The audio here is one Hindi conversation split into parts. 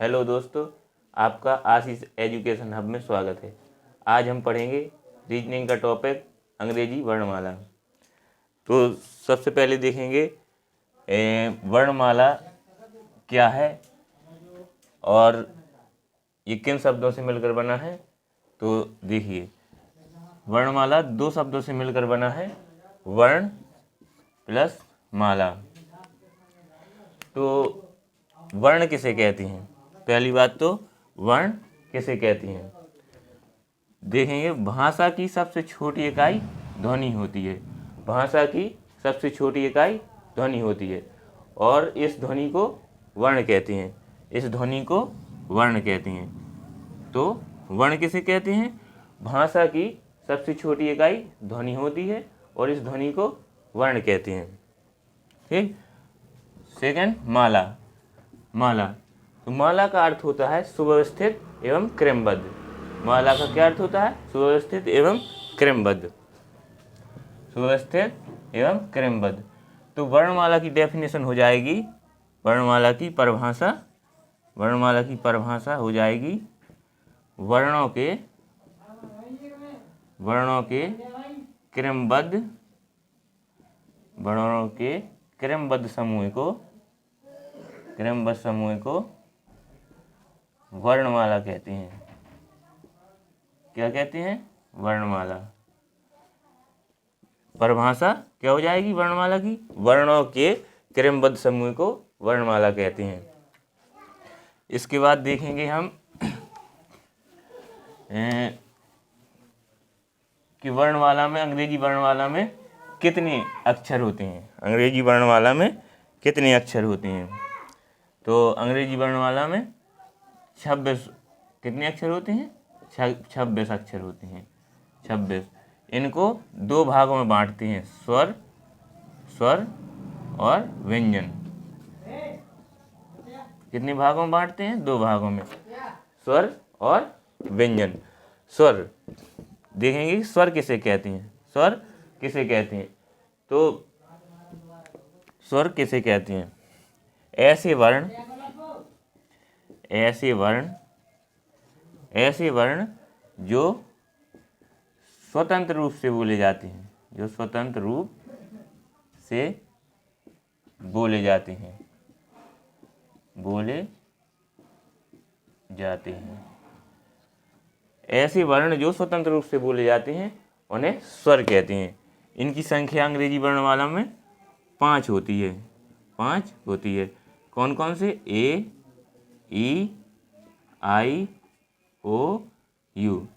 हेलो दोस्तों, आपका आशीष एजुकेशन हब में स्वागत है। आज हम पढ़ेंगे रीजनिंग का टॉपिक अंग्रेजी वर्णमाला। तो सबसे पहले देखेंगे वर्णमाला क्या है और ये किन शब्दों से मिलकर बना है। तो देखिए, वर्णमाला दो शब्दों से मिलकर बना है, वर्ण प्लस माला। तो वर्ण किसे कहती हैं? पहली बात तो वर्ण किसे कहती हैं देखेंगे। भाषा की सबसे छोटी इकाई ध्वनि होती है। भाषा की सबसे छोटी इकाई ध्वनि होती है और इस ध्वनि को वर्ण कहते हैं। इस ध्वनि को वर्ण कहते हैं। तो वर्ण किसे कहते हैं? भाषा की सबसे छोटी इकाई ध्वनि होती है और इस ध्वनि को वर्ण कहते हैं। ठीक। सेकंड, माला। माला, तो माला का अर्थ होता है सुव्यवस्थित एवं क्रमबद्ध। माला का क्या अर्थ होता है? सुव्यवस्थित एवं क्रमबद्ध। सुव्यवस्थित एवं क्रमबद्ध। तो वर्णमाला की डेफिनेशन हो जाएगी, वर्णमाला की परिभाषा हो जाएगी वर्णों के क्रमबद्ध समूह को वर्णमाला कहते हैं। क्या कहते हैं? वर्णमाला। परिभाषा क्या हो जाएगी वर्णमाला की? वर्णों के क्रमबद्ध समूह को वर्णमाला कहते हैं। इसके बाद देखेंगे हम कि वर्णमाला में, अंग्रेजी वर्णमाला में कितने अक्षर होते हैं। अंग्रेजी वर्णमाला में कितने अक्षर होते हैं? तो अंग्रेजी वर्णमाला में 26 कितने अक्षर होते हैं? 26 अक्षर होते हैं। 26। इनको दो भागों में बांटते हैं, स्वर और व्यंजन। कितने भागों में बांटते हैं? दो भागों में, स्वर और व्यंजन। स्वर देखेंगे, स्वर किसे कहते हैं? स्वर किसे कहते हैं? तो स्वर किसे कहते हैं? ऐसे वर्ण जो स्वतंत्र रूप से बोले जाते हैं, ऐसे वर्ण जो स्वतंत्र रूप से बोले जाते हैं उन्हें स्वर कहते हैं। इनकी संख्या अंग्रेजी वर्णमाला में 5 होती है। 5 होती है। कौन कौन से? ए, ई, आई, ओ, यू।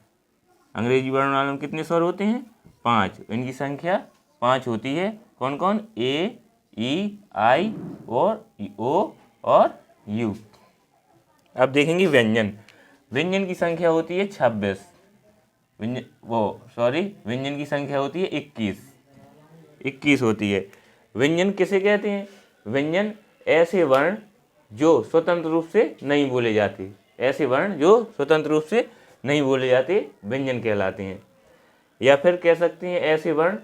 अंग्रेजी वर्णमाला में कितने स्वर होते हैं? 5। इनकी संख्या 5 होती है। कौन कौन? ए, ई, आई और ओ और यू। अब देखेंगे व्यंजन। व्यंजन की संख्या होती है 26। व्यंजन की संख्या होती है 21 होती है। व्यंजन किसे कहते हैं? व्यंजन ऐसे वर्ण जो स्वतंत्र रूप से नहीं बोले जाते, व्यंजन कहलाते हैं। या फिर कह सकते हैं ऐसे वर्ण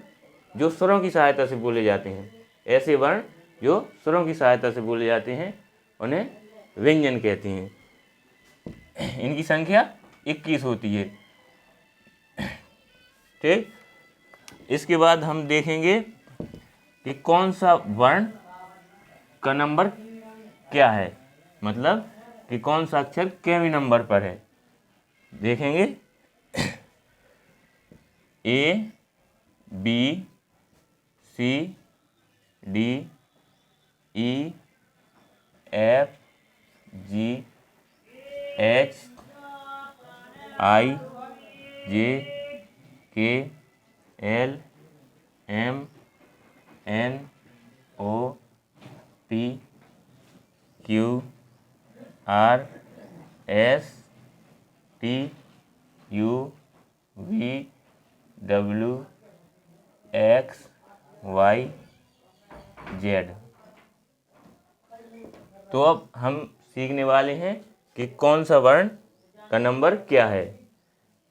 जो स्वरों की सहायता से बोले जाते हैं, उन्हें व्यंजन कहते हैं। इनकी संख्या 21 होती है। ठीक। इसके बाद हम देखेंगे कि कौन सा वर्ण का नंबर क्या है, मतलब कि कौन सा अक्षर केवीं नंबर पर है। देखेंगे, A, B, C, D, E, F, G, H, I, J, K, L, M, N, O, P, Q, R, S, T, U, V, W, X, Y, Z. तो अब हम सीखने वाले हैं कि कौन सा वर्ण का नंबर क्या है।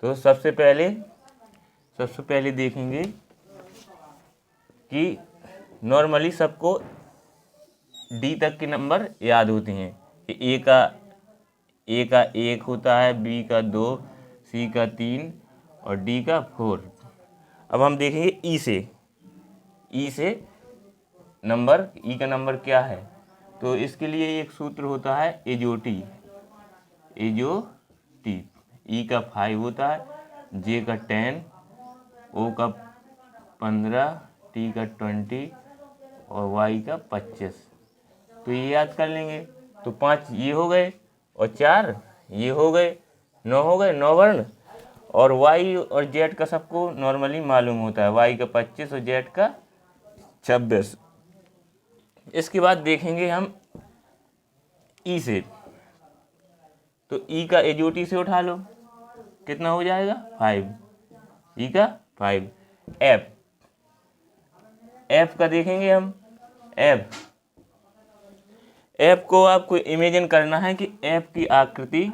तो सबसे पहले देखेंगे कि नॉर्मली सबको डी तक के नंबर याद होते हैं कि ए का 1 होता है, बी का 2, सी का 3 और डी का 4। अब हम देखेंगे ई से नंबर, ई का नंबर क्या है। तो इसके लिए एक सूत्र होता है एजोटी। ई का 5 होता है, जे का 10, ओ का 15, टी का 20 और वाई का 25। तो ये याद कर लेंगे। तो 5 ये हो गए और 4 ये हो गए, 9 हो गए, 9 वर्ण। और वाई और जेड का सबको नॉर्मली मालूम होता है, वाई का 25 और जेड का 26। इसके बाद देखेंगे हम ई से। तो ई का एजोटी से उठा लो, कितना हो जाएगा 5, ई का 5। एफ का देखेंगे हम। एफ को आपको इमेजिन करना है कि एफ की आकृति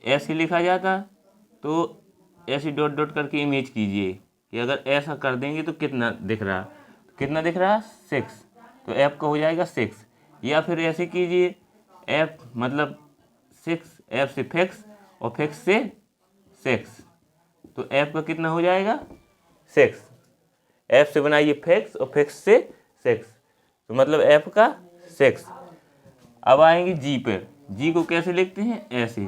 ऐसी लिखा जाता, तो ऐसी डॉट डॉट करके इमेज कीजिए कि अगर ऐसा कर देंगे तो कितना दिख रहा, कितना दिख रहा 6। तो एफ का हो जाएगा 6। या फिर ऐसे कीजिए, एफ मतलब 6, एफ से फिक्स और फिक्स से 6, तो एफ का कितना हो जाएगा 6। एफ से बनाइए फिक्स और फिक्स से 6, तो मतलब एफ का 6। अब आएंगे जी पर। जी को कैसे लिखते हैं, ऐसे।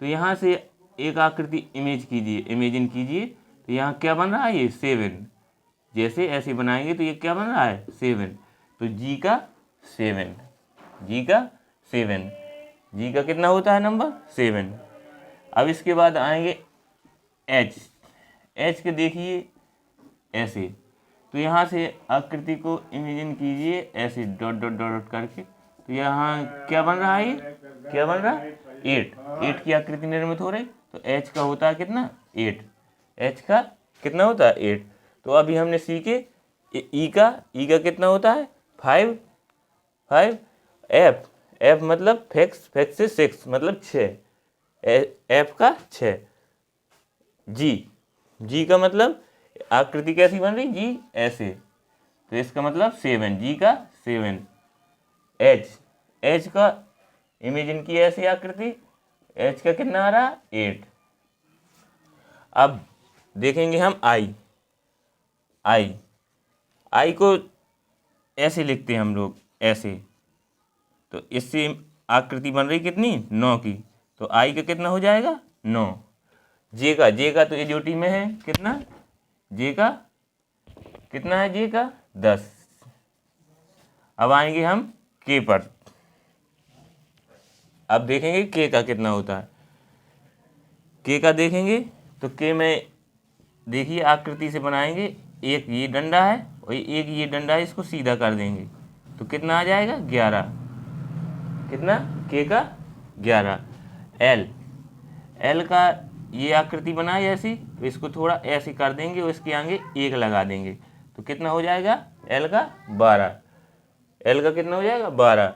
तो यहाँ से एक आकृति इमेजिन कीजिए। तो यहाँ क्या बन रहा है, ये 7। जैसे ऐसे बनाएंगे तो ये क्या बन रहा है 7। तो जी का 7, जी का कितना होता है नंबर 7। अब इसके बाद आएंगे एच के देखिए ऐसे। तो यहाँ से आकृति को इमेजिन कीजिए ऐसे डॉट डॉट डॉट डॉट करके। तो यहाँ क्या बन रहा है, ये क्या बन रहा है 8 की आकृति निर्मित हो रही। तो एच का होता है कितना 8, एच का कितना होता है 8। तो अभी हमने सीखे ई का कितना होता है 5। एफ मतलब फिक्स से 6 मतलब 6, एफ का 6। जी का मतलब आकृति कैसी बन रही, जी ऐसे, तो इसका मतलब 7, जी का 7। एच का इमेजिन की ऐसी आकृति, एच का कितना आ रहा 8। अब देखेंगे हम आई को ऐसे लिखते हैं हम लोग ऐसे। तो इससे आकृति बन रही कितनी 9 की। तो आई का कितना हो जाएगा 9। जे का तो एजोटी में है कितना, जे का कितना है, जे का 10। अब आएंगे हम के पर। अब देखेंगे के का कितना होता है। के का देखेंगे तो के में देखिए आकृति से बनाएंगे, एक ये डंडा है और एक ये डंडा है, इसको सीधा कर देंगे तो कितना आ जाएगा 11। कितना, के का 11। एल का ये आकृति बनाए ऐसी, तो इसको थोड़ा ऐसे कर देंगे और इसके आगे 1 लगा देंगे तो कितना हो जाएगा एल का 12। एल का कितना हो जाएगा 12।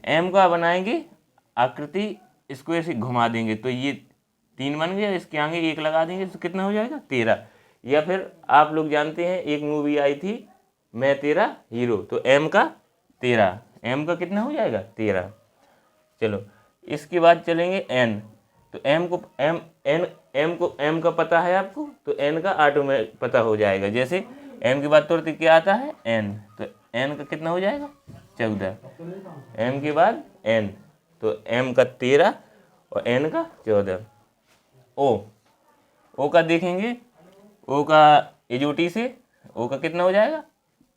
एम का बनाएंगे आकृति, इसको ऐसे घुमा देंगे तो ये 3 बन गया, इसके आगे 1 लगा देंगे तो कितना हो जाएगा 13। या फिर आप लोग जानते हैं एक मूवी आई थी मैं तेरा हीरो, तो एम का 13, एम का कितना हो जाएगा 13। चलो इसके बाद चलेंगे एन। तो एम का पता है आपको, तो एन का ऑटो में पता हो जाएगा। जैसे एम के बाद तुरंत क्या आता है एन, तो एन का कितना हो जाएगा 14। एम के बाद एन, तो एम का 13 और एन का 14। ओ का देखेंगे, ओ का एजोटी से ओ का कितना हो जाएगा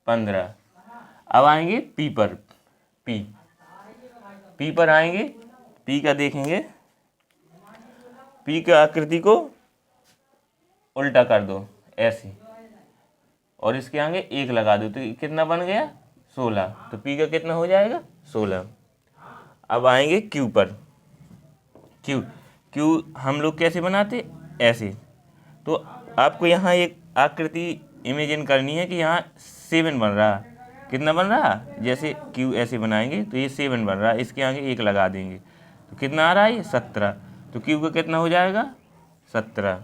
15। अब आएंगे पी पर। पी पर आएंगे, पी का देखेंगे, पी का आकृति को उल्टा कर दो ऐसे और इसके आगे 1 लगा दो तो कितना बन गया 16। तो पी का कितना हो जाएगा 16। अब आएंगे क्यू पर। क्यू हम लोग कैसे बनाते ऐसे। तो आपको यहाँ एक आकृति इमेजिन करनी है कि यहाँ 7 बन रहा, कितना बन रहा, जैसे क्यू ऐसे बनाएंगे तो ये 7 बन रहा है, इसके आगे 1 लगा देंगे तो कितना आ रहा है ये 17। तो क्यू का कितना हो जाएगा 17।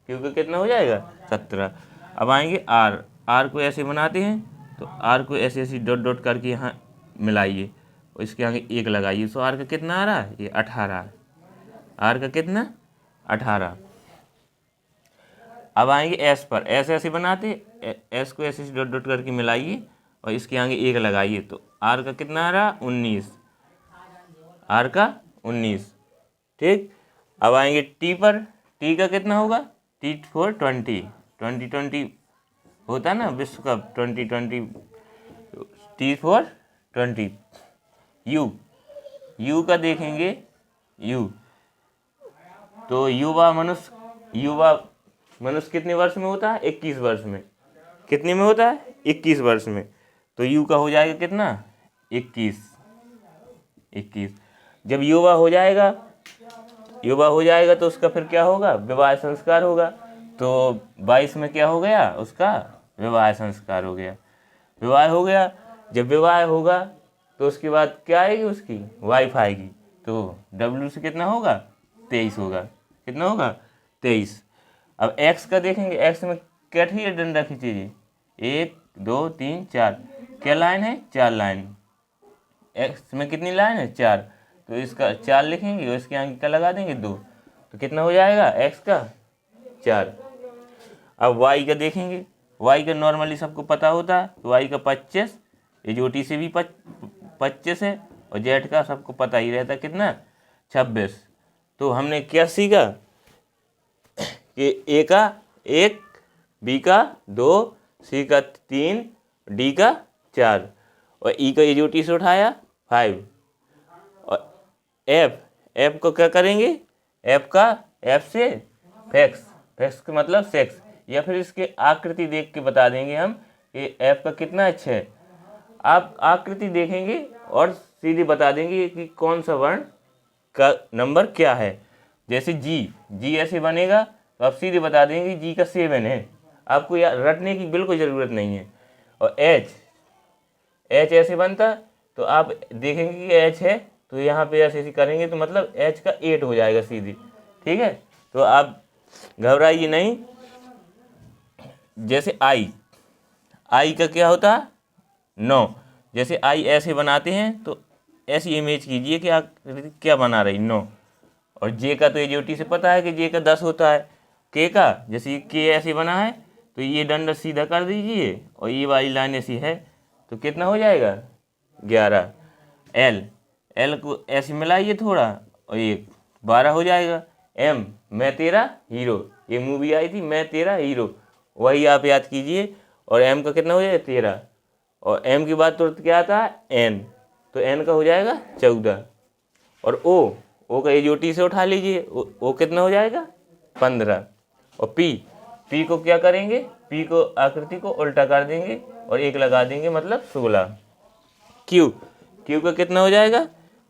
क्यू का कितना हो जाएगा 17। अब आएंगे आर को ऐसे बनाते हैं, तो आर को ऐसे डॉट डॉट करके यहाँ मिलाइए और इसके आगे 1 लगाइए, सो आर का कितना आ रहा है, ये 18, आर का कितना 18। अब आएंगे एस पर, एस ऐसे बनाते, एस को ऐसे डॉट डॉट करके मिलाइए और इसके आगे 1 लगाइए, तो आर का कितना आ रहा 19, आर का 19। ठीक, अब आएंगे टी पर, टी का कितना होगा, टी फॉर 20 होता है ना विश्व कप 2020, टी फॉर 20। यू का देखेंगे, यू तो युवा मनुष्य कितने वर्ष में होता है, 21 वर्ष में। कितने में होता है, 21 वर्ष में। तो यू का हो जाएगा कितना, 21। जब युवा हो जाएगा तो उसका फिर क्या होगा, विवाह संस्कार होगा। तो 22 में क्या हो गया, उसका विवाह संस्कार हो गया, विवाह हो गया। जब विवाह होगा तो उसके बाद क्या आएगी, उसकी वाइफ आएगी, तो डब्ल्यू से कितना होगा, 23 होगा। कितना होगा, 23। अब एक्स का देखेंगे, एक्स में क्या ठीक डंडा खींचिए, 1 2 3 4, क्या लाइन है, 4 लाइन। एक्स में कितनी लाइन है, 4, तो इसका 4 लिखेंगे और इसके आगे क्या लगा देंगे, 2, तो कितना हो जाएगा एक्स का 4। अब वाई का देखेंगे, वाई का नॉर्मली सबको पता होता है, तो वाई का 25, एजोटी से भी 25 है, और जेड का सबको पता ही रहता कितना, 26। तो हमने क्या सीखा कि ए का 1, बी का 2, सी का 3, डी का 4, और ई का एजोटी से उठाया 5, और एफ को क्या करेंगे, एफ से फैक्स का मतलब सेक्स, या फिर इसके आकृति देख के बता देंगे हम कि एफ का कितना अच्छा है। आप आकृति देखेंगे और सीधे बता देंगे कि कौन सा वर्ण का नंबर क्या है। जैसे जी ऐसे बनेगा तो आप सीधे बता देंगे जी का 7 है, आपको रटने की बिल्कुल ज़रूरत नहीं है। और एच ऐसे बनता तो आप देखेंगे कि एच है, तो यहाँ पे ऐसे करेंगे तो मतलब एच का 8 हो जाएगा सीधी। ठीक है, तो आप घबराइए नहीं। जैसे आई का क्या होता है, 9। जैसे आई ऐसे बनाते हैं तो ऐसी इमेज कीजिए कि आप क्या बना रही, 9। और जे का तो एजोटी से पता है कि जे का 10 होता है। के का जैसे के ऐसे बना है तो ये डंडा सीधा कर दीजिए और ये वाली लाइन ऐसी है तो कितना हो जाएगा, 11। एल को ऐसे मिलाइए थोड़ा और ये 12 हो जाएगा। एम मैं तेरा हीरो, ये मूवी आई थी मैं तेरा हीरो, वही आप याद कीजिए। और एम का कितना हो जाएगा, 13। और एम की बात तुरंत क्या आता है, एन, तो एन का हो जाएगा 14। और ओ का एजोटी से उठा लीजिए, ओ कितना हो जाएगा, 15। और पी को क्या करेंगे, पी को आकृति को उल्टा कर देंगे और 1 लगा देंगे मतलब 16। क्यू का कितना हो जाएगा,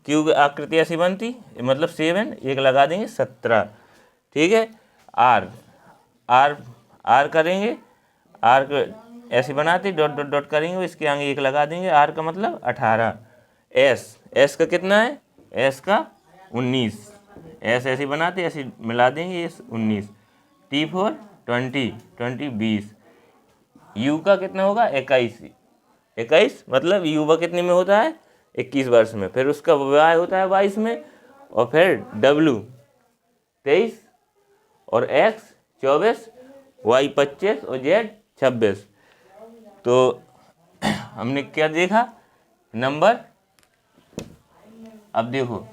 क्यू की आकृति ऐसी बनती मतलब 7, 1 लगा देंगे 17। ठीक है, आर करेंगे, आर को ऐसे बनाते डॉट डॉट डॉट करेंगे, इसके आगे 1 लगा देंगे, आर का मतलब 18। एस का कितना है, एस का 19, एस ऐसे बनाते ऐसे मिला देंगे, ये 19। टी फॉर 20 20 यू का कितना होगा, 21 मतलब युवा कितने में होता है, 21 वर्ष में। फिर उसका विवाह होता है 22 में, और फिर डब्ल्यू 23 और एक्स 24, वाई 25 और जेड 26। तो हमने क्या देखा, नंबर। अब देखो,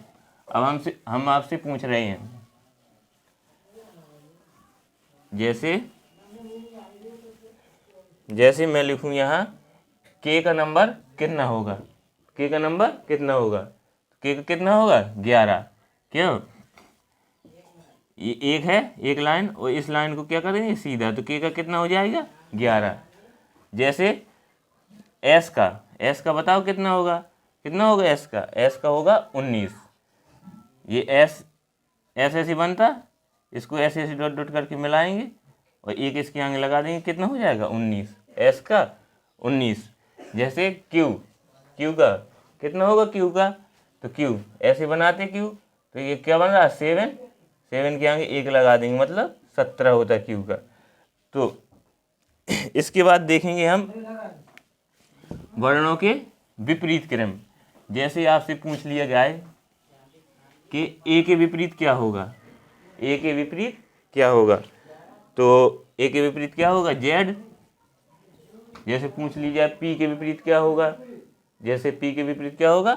अब हम आपसे पूछ रहे हैं, जैसे मैं लिखूं यहाँ के का नंबर कितना होगा, के का नंबर कितना होगा, के का कितना होगा 11। क्यों, ये 1 है, 1 लाइन, और इस लाइन को क्या करेंगे सीधा, तो के का कितना हो जाएगा 11। जैसे एस का बताओ कितना होगा एस का होगा 19। ये एस ऐसे बनता, इसको ऐसे डॉट डॉट करके मिलाएंगे और 1 इसके आगे लगा देंगे, कितना हो जाएगा 19, एस का 19। जैसे क्यू का कितना होगा, क्यू का तो क्यू ऐसे बनाते क्यू, तो ये क्या बन रहा है 7 के आगे 1 लगा देंगे मतलब 17 होता है क्यू का। तो इसके बाद देखेंगे हम वर्णों के विपरीत क्रम। जैसे आपसे पूछ लिया जाए कि ए के विपरीत क्या होगा, ए के विपरीत क्या होगा, तो ए के विपरीत क्या होगा, जेड। जैसे पूछ लीजिए पी के विपरीत क्या होगा, जैसे पी के विपरीत क्या होगा,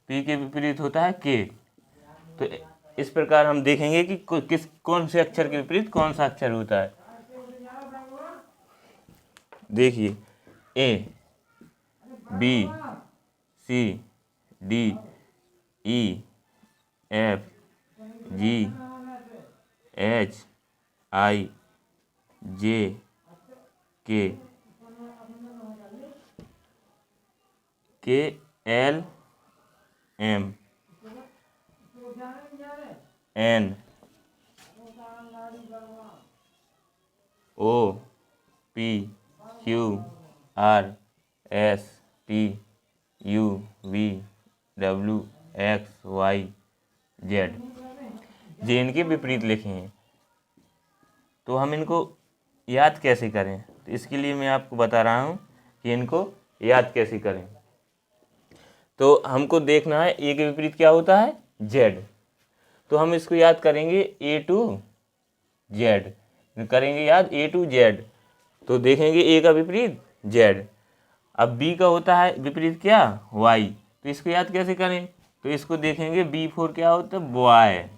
पी के विपरीत होता है के। तो इस प्रकार हम देखेंगे कि कौन से अक्षर के विपरीत कौन सा अक्षर होता है। देखिए A, B, C, D, E, F, G, H, I, J, K, L, M, N, O, P, Q, R, S, T, U, V, W, X, Y, Z. जे इनके विपरीत लिखे हैं, तो हम इनको याद कैसे करें, तो इसके लिए मैं आपको बता रहा हूँ कि इनको याद कैसे करें। तो हमको देखना है ए के विपरीत क्या होता है, जेड। तो हम इसको याद करेंगे ए टू जेड, करेंगे याद ए टू जेड। तो देखेंगे ए का विपरीत जेड। अब बी का होता है विपरीत क्या, वाई। तो इसको याद कैसे करें, तो इसको देखेंगे बी फोर क्या होता है, बॉय।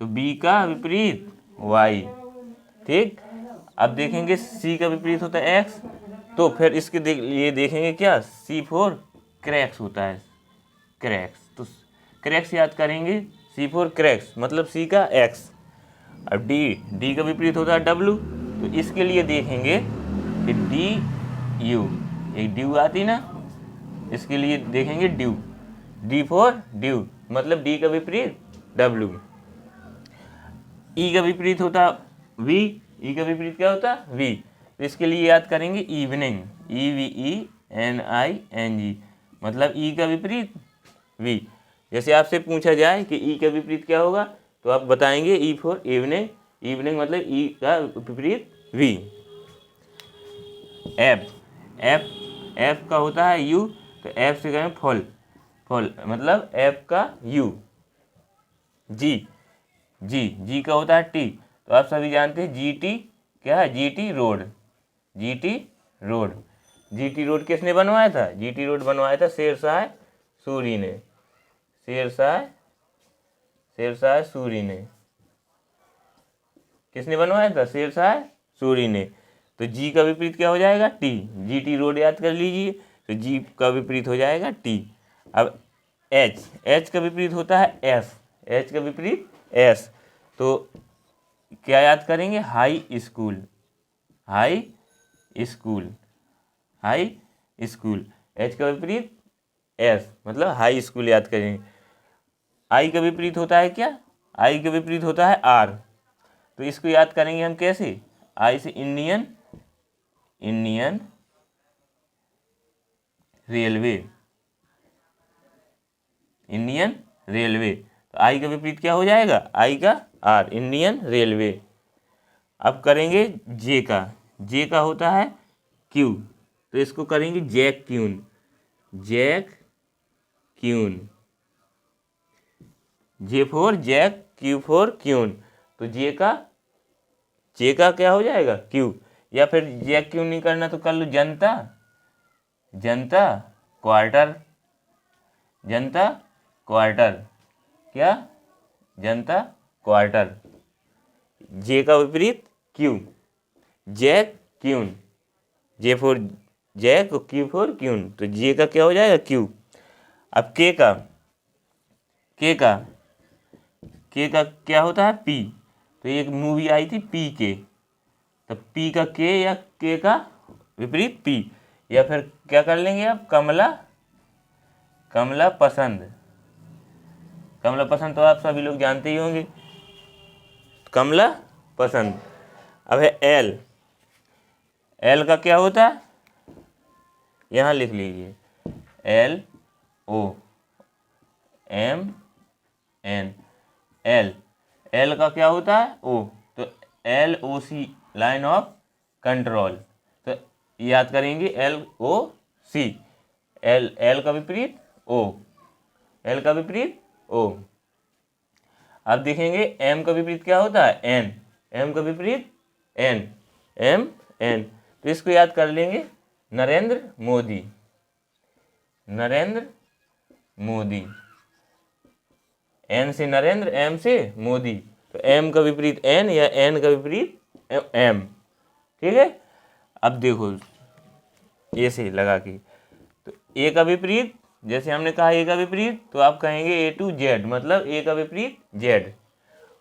तो बी का विपरीत वाई, ठीक। अब देखेंगे सी का विपरीत होता है एक्स, तो फिर इसके ये देखेंगे क्या, सी फोर क्रैक्स होता है, क्रैक्स। तो क्रैक्स याद करेंगे, सी फोर क्रैक्स मतलब सी का एक्स। अब डी का विपरीत होता है डब्लू, तो इसके लिए देखेंगे कि डी यू, एक ड्यू आती ना, इसके लिए देखेंगे ड्यू, डी फोर ड्यू मतलब डी का विपरीत डब्लू। ई का विपरीत होता वी, ई का विपरीत क्या होता वी, तो इसके लिए याद करेंगे evening, E V E N I N G मतलब ई का विपरीत वी। जैसे आपसे पूछा जाए कि ई का विपरीत क्या होगा, तो आप बताएंगे ई फॉर इवनिंग, इवनिंग मतलब ई का विपरीत वी। एफ, एफ का होता है यू, तो एफ से कहें फॉल, फॉल मतलब एफ का यू। जी का होता है टी, तो आप सभी जानते हैं जी टी क्या है, G T road, G T road. G T road किसने बनवाया था, जी टी रोड बनवाया था शेरशाह सूरी ने, शेरशाह सूरी ने। किसने बनवाया था, शेरशाह सूरी ने। तो जी का विपरीत क्या हो जाएगा, टी, जी टी रोड याद कर लीजिए, तो जी का विपरीत हो जाएगा टी। अब एच का विपरीत होता है एस, एच का विपरीत एस, तो क्या याद करेंगे, high school, high school, high school. H का विपरीत एस मतलब हाई स्कूल याद करेंगे। आई का विपरीत होता है क्या, आई का विपरीत होता है आर, तो इसको याद करेंगे हम कैसे, आई से Indian, Indian railway, Indian railway. तो आई का विपरीत क्या हो जाएगा, आई का आर, इंडियन रेलवे। अब करेंगे जे का होता है क्यू, तो इसको करेंगे jack queen, jack queen, J four jack, Q four queen. तो जे का क्या हो जाएगा क्यू, या फिर जैक क्यून नहीं करना तो कर लो जनता, जनता क्वार्टर, जनता क्वार्टर, क्या, जनता क्वार्टर। जे का विपरीत Q, jack queen, J four jack, Q four queen, तो जे का क्या हो जाएगा क्यू। अब के का क्या होता है पी, तो एक मूवी आई थी पी के, तो पी का के या के का विपरीत पी, या फिर क्या कर लेंगे आप, कमला पसंद, कमला पसंद तो आप सभी लोग जानते ही होंगे, कमला पसंद। अब है एल का क्या होता है, यहाँ लिख लीजिए L O M N, L का क्या होता है ओ, तो L O C line of control, तो याद करेंगे एल ओ सी, एल का विपरीत ओ, एल का विपरीत ओ। अब देखेंगे एम का विपरीत क्या होता है, एन। एम का विपरीत एन, एम एन। तो इसको याद कर लेंगे, नरेंद्र मोदी, नरेंद्र मोदी। एन से नरेंद्र, एम से मोदी, तो एम का विपरीत एन या एन का विपरीत एम। ठीक है। अब देखो ए से लगा के, तो ए का विपरीत, जैसे हमने कहा ए का विपरीत, तो आप कहेंगे ए टू जेड, मतलब ए का विपरीत जेड।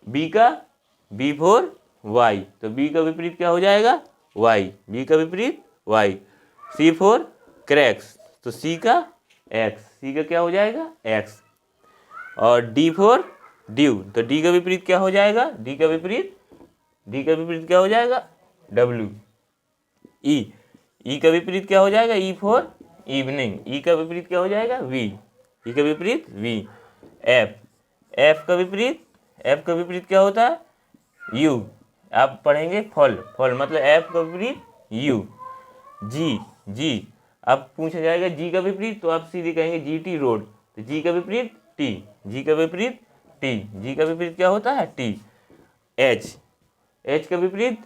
बी का बी फोर वाई, तो बी का विपरीत क्या हो जाएगा, वाई, बी का विपरीत वाई। सी फोर क्रैक्स, तो सी का एक्स, सी का क्या हो जाएगा, एक्स। और डी फोर ड्यू, तो डी का विपरीत क्या हो जाएगा, डी का विपरीत, डी का विपरीत क्या हो जाएगा, डब्ल्यू। ई, ई का विपरीत क्या हो जाएगा, ई फोर इवनिंग, ई का विपरीत क्या हो जाएगा, वी, ई का विपरीत वी। एफ, एफ का विपरीत, एफ का विपरीत क्या होता है, यू। आप पढ़ेंगे फॉल, फॉल मतलब एफ का विपरीत यू। जी, जी अब पूछा जाएगा जी का विपरीत, तो आप सीधे कहेंगे जी टी रोड, तो जी का विपरीत टी, जी का विपरीत टी, जी का विपरीत क्या होता है, टी। एच, एच का विपरीत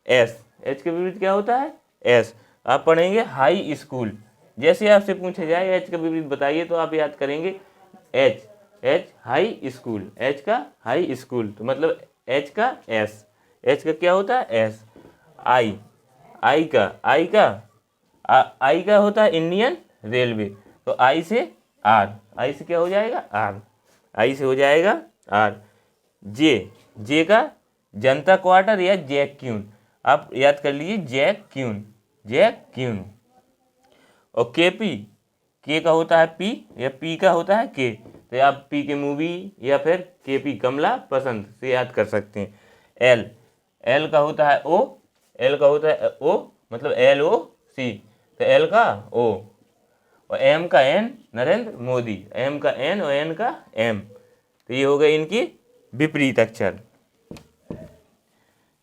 एस, एच का विपरीत क्या होता है, एस। आप पढ़ेंगे हाई स्कूल, जैसे आपसे पूछा जाए एच का विपरीत बताइए, तो आप याद करेंगे H, H high school, H का हाई स्कूल, तो मतलब एच का एस, एच का क्या होता है, एस। आई, आई का, आई का होता है इंडियन रेलवे, तो आई से आर, आई से क्या हो जाएगा, आर, आई से हो जाएगा आर। जे, जे का जनता क्वार्टर या जैक क्यून, आप याद कर लीजिए जैक क्यून, जैक क्यून। और के पी, के का होता है पी या पी का होता है के, तो आप पी के मूवी या फिर के पी कमला पसंद से याद कर सकते हैं। एल, एल का होता है ओ, एल का होता है ओ, मतलब एल ओ सी, तो एल का ओ। और एम का एन, नरेंद्र मोदी, एम का एन और एन का एम, तो ये हो गए इनकी विपरीत अक्षर।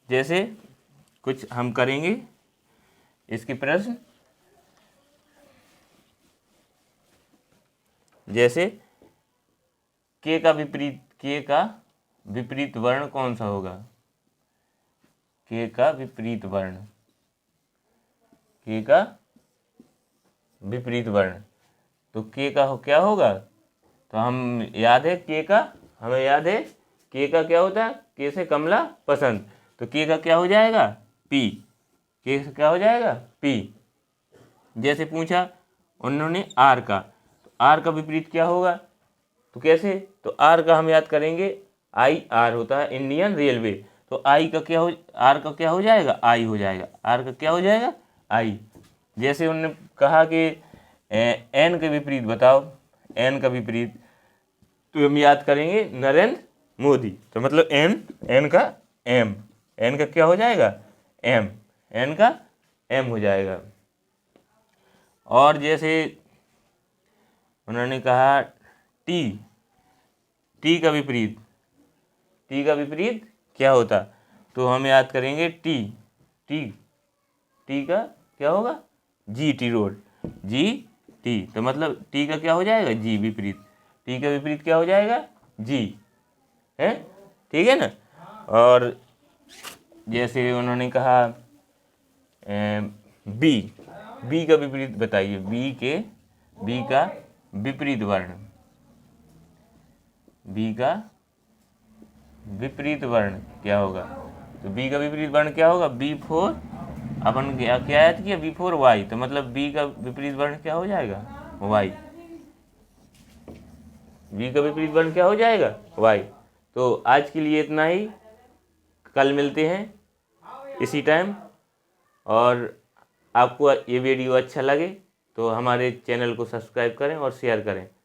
जैसे कुछ हम करेंगे इसके प्रश्न, जैसे के का विपरीत, के का विपरीत वर्ण कौन सा होगा, के का विपरीत वर्ण, के का विपरीत वर्ण, तो के का क्या होगा, तो हम याद है के का, हमें याद है के का क्या होता है, के से कमला पसंद, तो के का क्या हो जाएगा, पी, के से क्या हो जाएगा, पी। जैसे पूछा उन्होंने आर का, तो आर का विपरीत क्या होगा, तो कैसे, तो आर का हम याद करेंगे आई आर होता है इंडियन रेलवे, तो आई का क्या हो, आर का क्या हो जाएगा, आई हो जाएगा, आर का क्या हो जाएगा, आई। जैसे उन्होंने कहा कि एन के विपरीत बताओ, एन का विपरीत, तो हम याद करेंगे नरेंद्र मोदी, तो मतलब एन, एन का एम, एन का क्या हो जाएगा, एम, एन का एम हो जाएगा। और जैसे उन्होंने कहा टी, टी का विपरीत, टी का विपरीत क्या होता, तो हम याद करेंगे टी, टी, टी का क्या होगा, G T road, G T, तो मतलब टी का क्या हो जाएगा, जी विपरीत, टी का विपरीत क्या हो जाएगा, जी है, ठीक है ना। और जैसे उन्होंने कहा बी, बी का विपरीत बताइए, बी का विपरीत वर्ण, बी का विपरीत वर्ण क्या होगा, तो बी का विपरीत वर्ण क्या होगा, बी फोर, अपन क्या याद किया, बी फोर वाई, तो मतलब बी का विपरीत वर्ण क्या हो जाएगा, वाई, बी का विपरीत वर्ण क्या हो जाएगा, वाई। तो आज के लिए इतना ही, कल मिलते हैं इसी टाइम। और आपको ये वीडियो अच्छा लगे तो हमारे चैनल को सब्सक्राइब करें और शेयर करें।